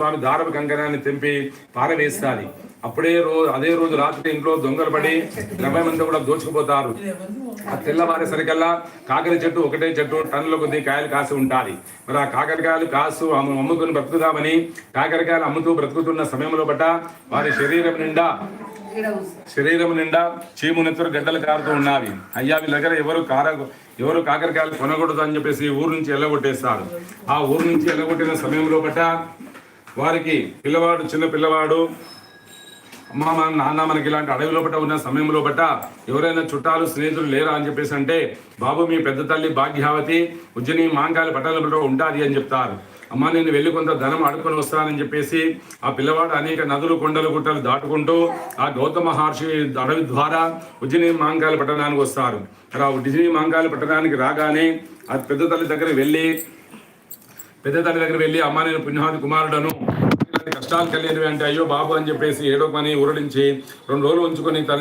స్వామి దారపు కంకణాన్ని తెంపి పారవేస్తాది. అదే రోజు రాత్రి ఇంట్లో దొంగలు పడి ద్రవ్యమంతా కూడా దోచుకుపోతారు. ఆ తెల్లవారేసరికల్లా కాకర చెట్టు ఒకటే చెట్టు టన్నుల కొద్ది కాయలు కాసి ఉంటాయి. మరి ఆ కాకరకాయలు కాసు అమ్ముకుని బ్రతుకుదామని కాకరకాయలు అమ్ముతూ బ్రతుకుతున్న సమయంలో బట్ట వారి శరీరం నిండా చీమునెత్తురు గడ్డలు కారుతూ ఉన్నవి. అయ్యా వీళ్ళ దగ్గర ఎవరు కాకరకాయలు కొనకూడదు అని చెప్పేసి ఊరు నుంచి ఎల్లగొట్టేస్తారు. ఆ ఊరు నుంచి ఎల్లగొట్టిన సమయంలో బట్ట వారికి చిన్న పిల్లవాడు అమ్మ నాన్న మనకి ఇలాంటి అడవిలో బట్ట ఉన్న సమయంలో బట్ట ఎవరైనా చుట్టాలు స్నేహితులు లేరా అని చెప్పేసి అంటే, బాబు మీ పెద్ద తల్లి భాగ్యావతి ఉజ్జని మాంకాలి పట్టణంలో ఉంటుంది అని చెప్తారు. అమ్మ నేను వెళ్ళి కొంత ధనం అడుక్కొని వస్తానని చెప్పేసి ఆ పిల్లవాడు అనేక నదులు కొండలు గుట్టలు దాటుకుంటూ ఆ గౌతమ మహర్షి అడవి ద్వారా ఉజ్జని మాంకాలి పట్టణానికి వస్తారు. మరి ఆ ఉజ్జని మాంకాలి పట్టణానికి రాగానే ఆ పెద్ద తల్లి దగ్గర వెళ్ళి అమ్మ నేను పుణ్యవతి కుమారుడను, కష్టాలు కలిగినవి అంటే అయ్యో బాబు అని చెప్పేసి ఏడోకని ఊరడించి 2 రోజులు ఉంచుకొని తన